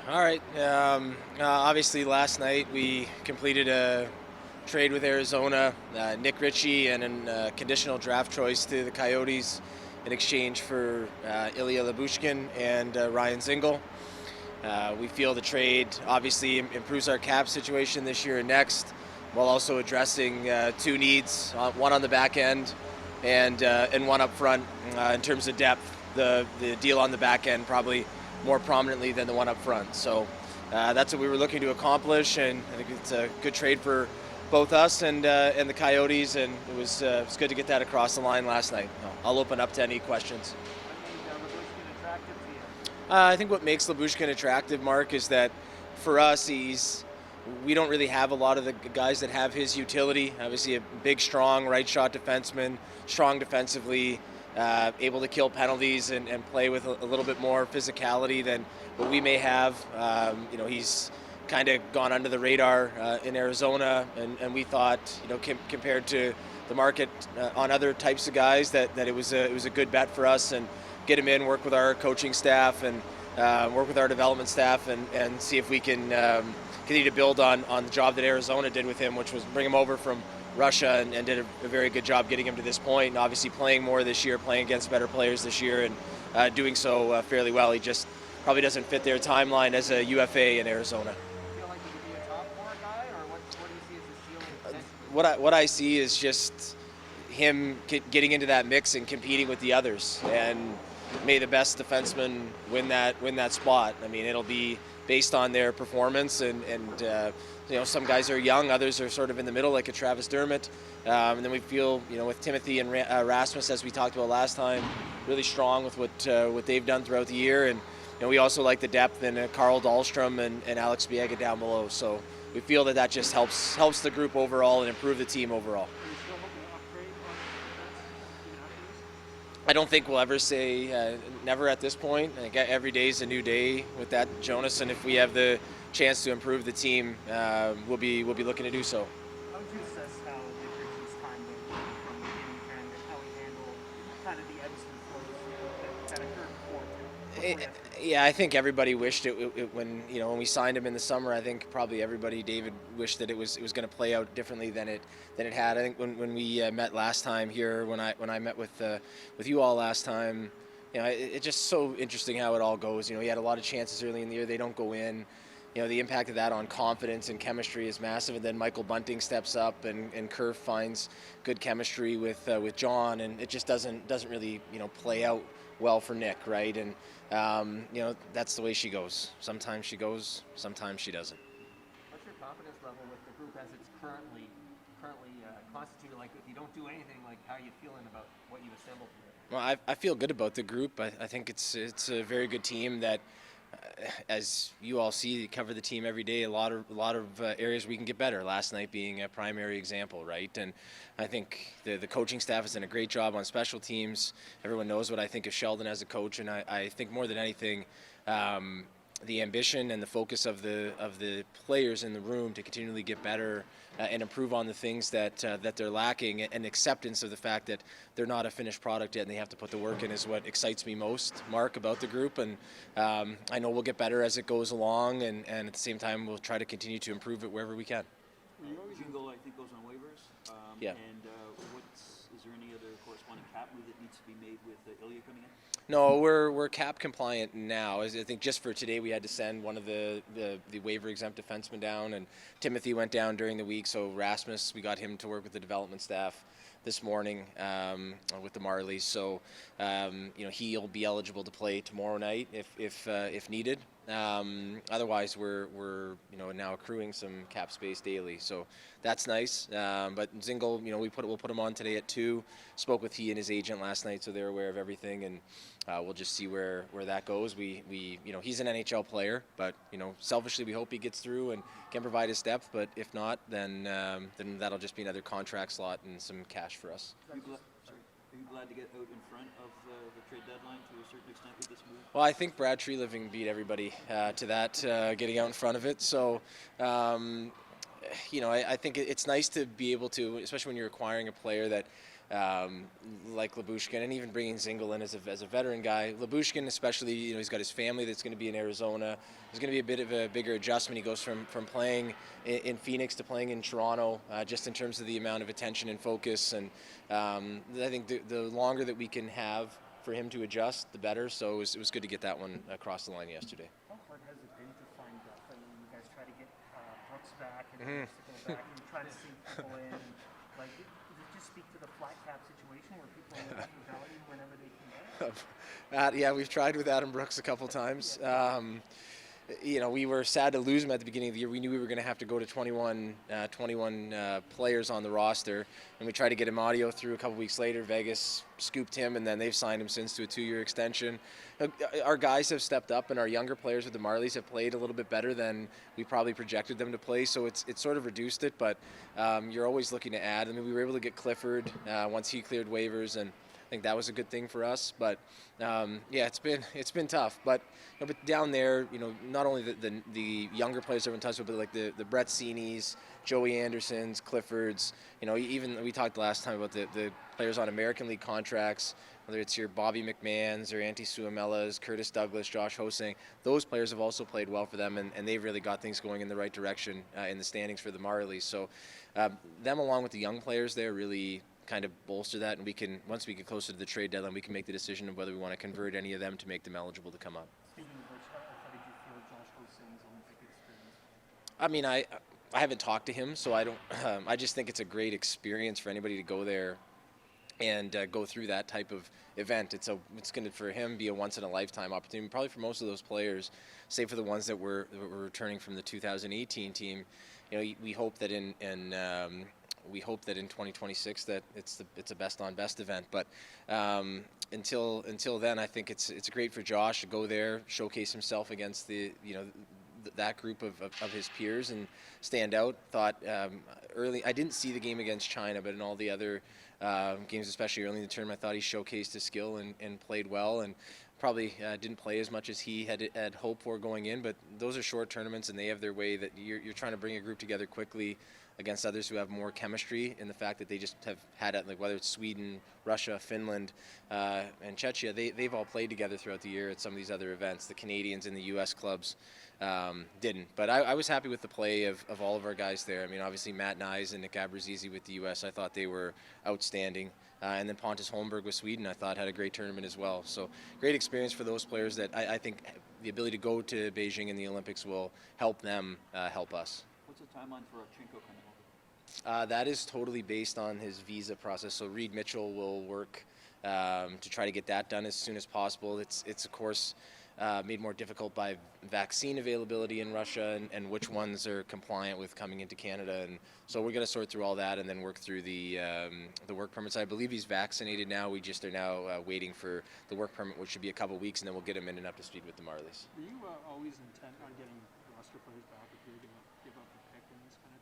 All right. Obviously, last night we completed a trade with Arizona, Nick Ritchie, and a conditional draft choice to the Coyotes in exchange for Ilya Lyubushkin and Ryan Dzingel. We feel the trade obviously improves our cap situation this year and next, while also addressing two needs: one on the back end and one up front in terms of depth. The deal on the back end probably more prominently than the one up front. So that's what we were looking to accomplish, and I think it's a good trade for both us and the Coyotes, and it was good to get that across the line last night. I'll open up to any questions. I think what makes Lyubushkin attractive, Mark, is that for us, we don't really have a lot of the guys that have his utility. Obviously, a big, strong right shot defenseman, strong defensively, able to kill penalties and play with a little bit more physicality than what we may have. He's kind of gone under the radar in Arizona, and we thought, compared to the market on other types of guys, that it was a good bet for us, and get him in, work with our coaching staff, and work with our development staff, and see if we can continue to build on the job that Arizona did with him, which was bring him over from Russia and did a very good job getting him to this point, and obviously playing more this year, playing against better players this year, and doing so fairly well. He just probably doesn't fit their timeline as a UFA in Arizona. Feel like he could be a top four guy, or what do you see as his ceiling? What I see is just him getting into that mix and competing with the others, and may the best defenseman win that spot. I mean, it'll be based on their performance, and some guys are young, others are sort of in the middle, like a Travis Dermott, and then we feel with Timothy and Rasmus, as we talked about last time, really strong with what they've done throughout the year, and we also like the depth in Carl Dahlstrom and Alex Biega down below. So we feel that just helps the group overall and improve the team overall. I don't think we'll ever say never at this point. I think every day is a new day with that, Jonas, and if we have the chance to improve the team, we'll be looking to do so. How would you assess how Nick Ritchie's time went from the beginning and how he handled kind of the ebbs and flows that occurred before? Yeah, I think everybody wished it when we signed him in the summer. I think probably everybody, David, wished that it was going to play out differently than it had. I think when we met last time here, when I met with you all last time, it's just so interesting how it all goes. He had a lot of chances early in the year, they don't go in. The impact of that on confidence and chemistry is massive. And then Michael Bunting steps up, and Kerr finds good chemistry with John, and it just doesn't really play out well for Nick, right? And that's the way she goes. Sometimes she goes, sometimes she doesn't. What's your confidence level with the group as it's currently constituted? Like, if you don't do anything, like, how are you feeling about what you've assembled here? Well, I feel good about the group. I think it's a very good team that, as you all see, cover the team every day. A lot of areas we can get better. Last night being a primary example, right? And I think the coaching staff has done a great job on special teams. Everyone knows what I think of Sheldon as a coach, and I think more than anything, the ambition and the focus of the players in the room to continually get better and improve on the things that they're lacking, and acceptance of the fact that they're not a finished product yet and they have to put the work in is what excites me most, Mark, about the group. And I know we'll get better as it goes along, and at the same time we'll try to continue to improve it wherever we can. Dzingel, I think, goes on waivers. Yeah. And is there any other corresponding cap move that needs to be made with Ilya coming in? No, we're cap compliant now. I think just for today we had to send one of the waiver exempt defensemen down, and Timothy went down during the week. So Rasmus, we got him to work with the development staff this morning with the Marlies. So he'll be eligible to play tomorrow night if needed. Otherwise, we're now accruing some cap space daily, so that's nice. But Dzingel, we'll put him on today at 2. Spoke with he and his agent last night, so they're aware of everything, and we'll just see where that goes. We he's an NHL player, but selfishly we hope he gets through and can provide his depth. But if not, then that'll just be another contract slot and some cash for us. Are you glad to get out in front of the trade deadline to a certain extent with this move? Well, I think Brad Treliving beat everybody to that, getting out in front of it. So, I think it's nice to be able to, especially when you're acquiring a player that like Lyubushkin, and even bringing Dzingel in as a veteran guy. Lyubushkin, especially, he's got his family that's going to be in Arizona. There's going to be a bit of a bigger adjustment. He goes from playing in Phoenix to playing in Toronto, just in terms of the amount of attention and focus. And I think the longer that we can have for him to adjust, the better. So it was good to get that one across the line yesterday. How hard has it been to find depth? I mean, you guys try to get Brooks back and Stickle back, and you try to sink people in. Like, does it just speak to the flat cap situation where people are looking for value whenever they can get it? Yeah, we've tried with Adam Brooks a couple times. We were sad to lose him at the beginning of the year. We knew we were going to have to go to 21 players on the roster, and we tried to get him audio through a couple weeks later. Vegas scooped him, and then they've signed him since to a 2-year extension. Our guys have stepped up, and our younger players with the Marlies have played a little bit better than we probably projected them to play, so it's sort of reduced it, but you're always looking to add. I mean, we were able to get Clifford once he cleared waivers, and I think that was a good thing for us. But it's been tough. But but down there, not only the younger players have been touched with, but like the Brett Seeneys, Joey Andersons, Cliffords. Even we talked last time about the players on American League contracts. Whether it's your Bobby McMahons or Antti Suomelas, Curtis Douglas, Josh Hosang, those players have also played well for them, and they've really got things going in the right direction in the standings for the Marlies. So them along with the young players there really kind of bolster that, and once we get closer to the trade deadline, we can make the decision of whether we want to convert any of them to make them eligible to come up. Speaking of which, how did you feel Josh Hosang's Olympic experience? I mean, I haven't talked to him, so I don't. I just think it's a great experience for anybody to go there and go through that type of event. It's going to, for him, be a once in a lifetime opportunity. Probably for most of those players, save for the ones that were returning from the 2018 team. We hope that in 2026 that it's a best on best event. But until then, I think it's great for Josh to go there, showcase himself against that group of his peers and stand out. Thought early, I didn't see the game against China, but in all the other games, especially early in the tournament, I thought he showcased his skill and played well, and probably didn't play as much as he had hoped for going in. But those are short tournaments, and they have their way that you're trying to bring a group together quickly against others who have more chemistry, in the fact that they just have had it, like whether it's Sweden, Russia, Finland, and Czechia, they've all played together throughout the year at some of these other events. The Canadians and the U.S. clubs didn't. But I was happy with the play of all of our guys there. I mean, obviously Matt Nyes and Nick Abruzzese with the U.S., I thought they were outstanding. And then Pontus Holmberg with Sweden, I thought, had a great tournament as well. So great experience for those players that I think the ability to go to Beijing in the Olympics will help them help us. What's the timeline for Ovchenko coming over? That is totally based on his visa process. So Reed Mitchell will work to try to get that done as soon as possible. It's of course made more difficult by vaccine availability in Russia and which ones are compliant with coming into Canada. And so we're going to sort through all that and then work through the work permits. I believe he's vaccinated now. We just are now waiting for the work permit, which should be a couple weeks, and then we'll get him in and up to speed with the Marlies. Were you always intent on getting roster players back if you were going to give up a pick in this kind of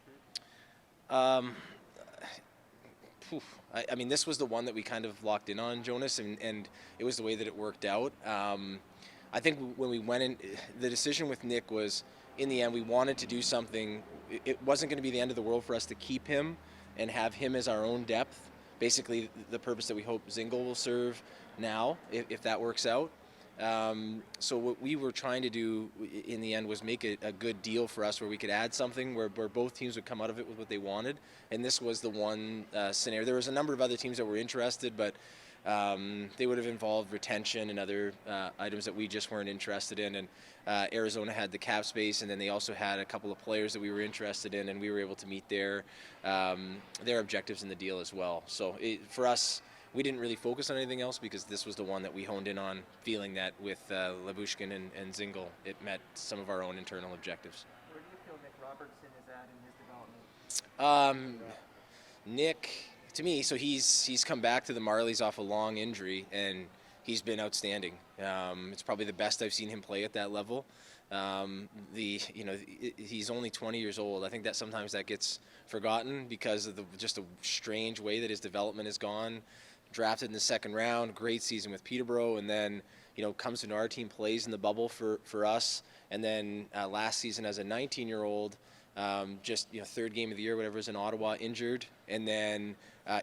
trade? I mean, this was the one that we kind of locked in on, Jonas, and it was the way that it worked out. I think when we went in, the decision with Nick was, in the end, we wanted to do something. It wasn't going to be the end of the world for us to keep him and have him as our own depth. Basically, the purpose that we hope Dzingel will serve now, if that works out. So what we were trying to do in the end was make it a good deal for us where we could add something where both teams would come out of it with what they wanted. And this was the one scenario. There was a number of other teams that were interested, but they would have involved retention and other items that we just weren't interested in. And Arizona had the cap space, and then they also had a couple of players that we were interested in, and we were able to meet their objectives in the deal as well. So for us, we didn't really focus on anything else because this was the one that we honed in on, feeling that with Lyubushkin and Dzingel, it met some of our own internal objectives. Where do you feel Nick Robertson is at in his development? Nick, to me, so he's come back to the Marlies off a long injury, and he's been outstanding. It's probably the best I've seen him play at that level. He's only 20 years old. I think that sometimes that gets forgotten because of just a strange way that his development has gone. Drafted in the second round, great season with Peterborough, and then comes into our team, plays in the bubble for us, and then last season as a 19-year-old, third game of the year, whatever, is in Ottawa, injured, and then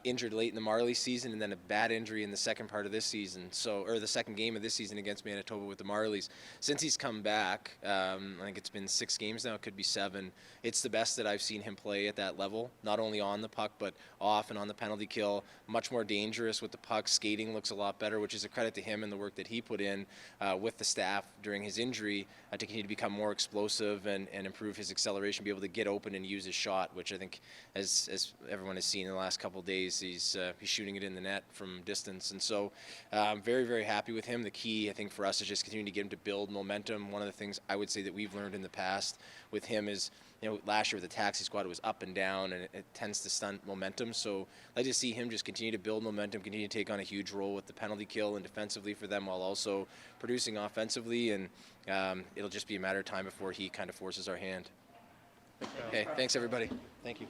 injured late in the Marlies season, and then a bad injury in the second part of this season. Or the second game of this season against Manitoba with the Marlies. Since he's come back, I think it's been 6 games now. It could be 7. It's the best that I've seen him play at that level, not only on the puck but off and on the penalty kill. Much more dangerous with the puck. Skating looks a lot better, which is a credit to him and the work that he put in with the staff during his injury to continue to become more explosive and improve his acceleration, be able to get open and use his shot, which I think, as everyone has seen in the last couple of days, he's shooting it in the net from distance. And so very, very happy with him. The key, I think, for us is just continuing to get him to build momentum. One of the things I would say that we've learned in the past with him is, last year with the taxi squad, it was up and down, and it tends to stunt momentum. So I just see him just continue to build momentum, continue to take on a huge role with the penalty kill and defensively for them, while also producing offensively. And it'll just be a matter of time before he kind of forces our hand. Okay, thanks everybody. Thank you.